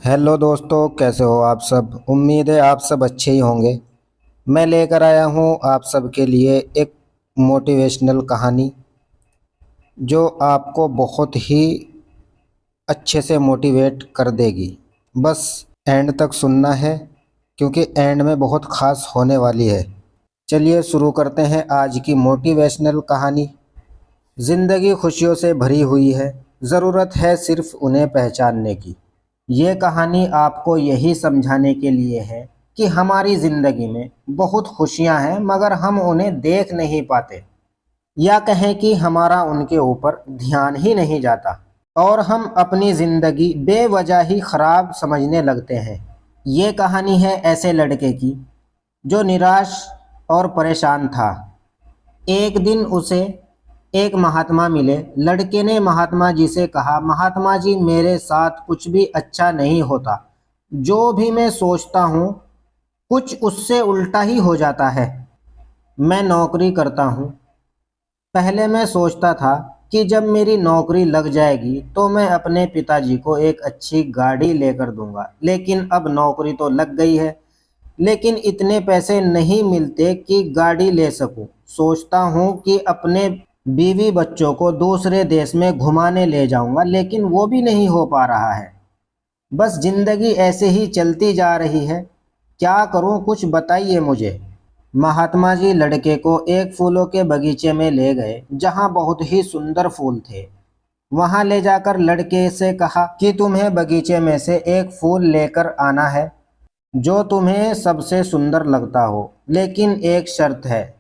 Hello दोस्तों, कैसे हो आप सब। उम्मीद है आप सब अच्छे ही होंगे। मैं लेकर आया हूँ आप सब के लिए एक मोटिवेशनल कहानी जो आपको बहुत ही अच्छे से मोटिवेट कर देगी। बस एंड तक सुनना है क्योंकि एंड में बहुत ख़ास होने वाली है। चलिए शुरू करते हैं आज की मोटिवेशनल कहानी। ज़िंदगी खुशियों से भरी हुई है, ज़रूरत है सिर्फ उन्हें पहचानने की। ये कहानी आपको यही समझाने के लिए है कि हमारी ज़िंदगी में बहुत खुशियां हैं मगर हम उन्हें देख नहीं पाते, या कहें कि हमारा उनके ऊपर ध्यान ही नहीं जाता और हम अपनी ज़िंदगी बेवजह ही ख़राब समझने लगते हैं। ये कहानी है ऐसे लड़के की जो निराश और परेशान था। एक दिन उसे एक महात्मा मिले। लड़के ने महात्मा जी से कहा, महात्मा जी, मेरे साथ कुछ भी अच्छा नहीं होता। जो भी मैं सोचता हूँ कुछ उससे उल्टा ही हो जाता है। मैं नौकरी करता हूँ। पहले मैं सोचता था कि जब मेरी नौकरी लग जाएगी तो मैं अपने पिताजी को एक अच्छी गाड़ी लेकर दूंगा, लेकिन अब नौकरी तो लग गई है, लेकिन इतने पैसे नहीं मिलते कि गाड़ी ले सकूं। सोचता हूं कि अपने बीवी बच्चों को दूसरे देश में घुमाने ले जाऊंगा, लेकिन वो भी नहीं हो पा रहा है। बस जिंदगी ऐसे ही चलती जा रही है। क्या करूं, कुछ बताइए मुझे। महात्मा जी लड़के को एक फूलों के बगीचे में ले गए जहां बहुत ही सुंदर फूल थे। वहां ले जाकर लड़के से कहा कि तुम्हें बगीचे में से एक फूल लेकर आना है जो तुम्हें सबसे सुंदर लगता हो, लेकिन एक शर्त है।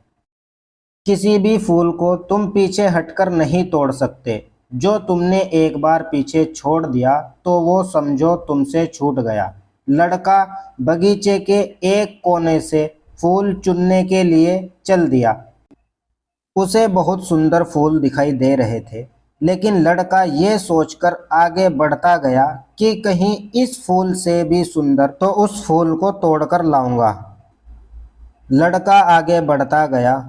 किसी भी फूल को तुम पीछे हटकर नहीं तोड़ सकते। जो तुमने एक बार पीछे छोड़ दिया तो वो समझो तुमसे छूट गया। लड़का बगीचे के एक कोने से फूल चुनने के लिए चल दिया। उसे बहुत सुंदर फूल दिखाई दे रहे थे, लेकिन लड़का ये सोचकर आगे बढ़ता गया कि कहीं इस फूल से भी सुंदर तो उस फूल को तोड़कर लाऊंगा। लड़का आगे बढ़ता गया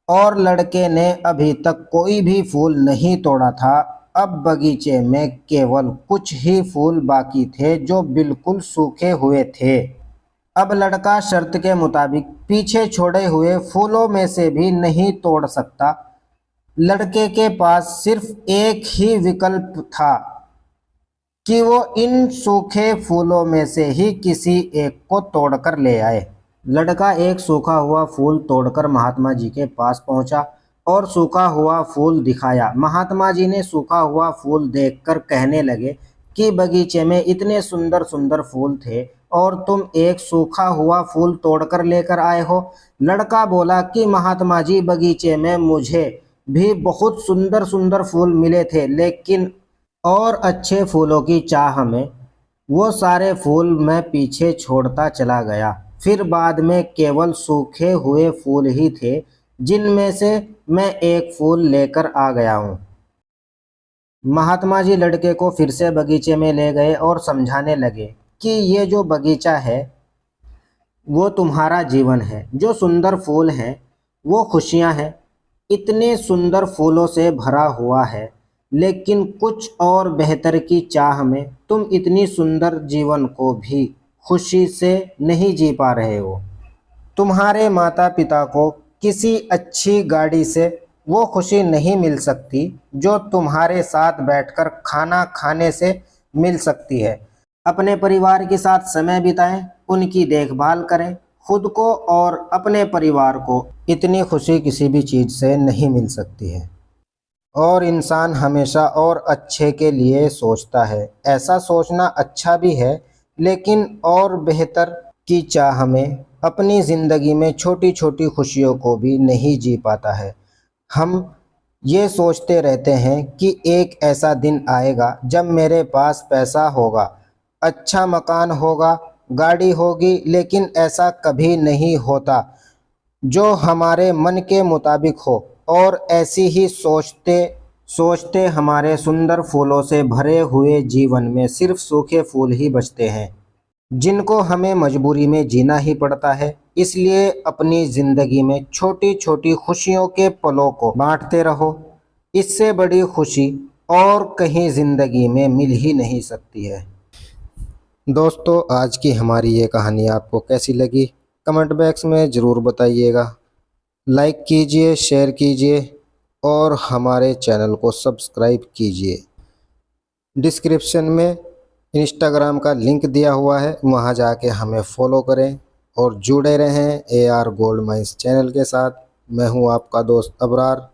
और लड़के ने अभी तक कोई भी फूल नहीं तोड़ा था। अब बगीचे में केवल कुछ ही फूल बाकी थे जो बिल्कुल सूखे हुए थे। अब लड़का शर्त के मुताबिक पीछे छोड़े हुए फूलों में से भी नहीं तोड़ सकता। लड़के के पास सिर्फ एक ही विकल्प था कि वो इन सूखे फूलों में से ही किसी एक को तोड़कर ले आए। लड़का एक सूखा हुआ फूल तोड़कर महात्मा जी के पास पहुंचा और सूखा हुआ फूल दिखाया। महात्मा जी ने सूखा हुआ फूल देखकर कहने लगे कि बगीचे में इतने सुंदर सुंदर फूल थे और तुम एक सूखा हुआ फूल तोड़कर लेकर आए हो। लड़का बोला कि महात्मा जी, बगीचे में मुझे भी बहुत सुंदर सुंदर फूल मिले थे, लेकिन और अच्छे फूलों की चाह में वो सारे फूल मैं पीछे छोड़ता चला गया। फिर बाद में केवल सूखे हुए फूल ही थे जिनमें से मैं एक फूल लेकर आ गया हूँ। महात्मा जी लड़के को फिर से बगीचे में ले गए और समझाने लगे कि ये जो बगीचा है वो तुम्हारा जीवन है। जो सुंदर फूल हैं वो खुशियाँ हैं। इतने सुंदर फूलों से भरा हुआ है, लेकिन कुछ और बेहतर की चाह में तुम इतनी सुंदर जीवन को भी खुशी से नहीं जी पा रहे हो। तुम्हारे माता पिता को किसी अच्छी गाड़ी से वो खुशी नहीं मिल सकती जो तुम्हारे साथ बैठकर खाना खाने से मिल सकती है। अपने परिवार के साथ समय बिताएं, उनकी देखभाल करें। खुद को और अपने परिवार को इतनी खुशी किसी भी चीज़ से नहीं मिल सकती है। और इंसान हमेशा और अच्छे के लिए सोचता है। ऐसा सोचना अच्छा भी है, लेकिन और बेहतर की चाह में अपनी ज़िंदगी में छोटी छोटी खुशियों को भी नहीं जी पाता है। हम ये सोचते रहते हैं कि एक ऐसा दिन आएगा जब मेरे पास पैसा होगा, अच्छा मकान होगा, गाड़ी होगी, लेकिन ऐसा कभी नहीं होता जो हमारे मन के मुताबिक हो। और ऐसी ही सोचते सोचते हमारे सुंदर फूलों से भरे हुए जीवन में सिर्फ सूखे फूल ही बचते हैं जिनको हमें मजबूरी में जीना ही पड़ता है। इसलिए अपनी ज़िंदगी में छोटी छोटी खुशियों के पलों को बांटते रहो। इससे बड़ी खुशी और कहीं ज़िंदगी में मिल ही नहीं सकती है। दोस्तों, आज की हमारी ये कहानी आपको कैसी लगी कमेंट बॉक्स में ज़रूर बताइएगा। लाइक कीजिए, शेयर कीजिए और हमारे चैनल को सब्सक्राइब कीजिए। डिस्क्रिप्शन में इंस्टाग्राम का लिंक दिया हुआ है, वहाँ जाके हमें फॉलो करें और जुड़े रहें AR गोल्ड माइंस चैनल के साथ। मैं हूँ आपका दोस्त अबरार।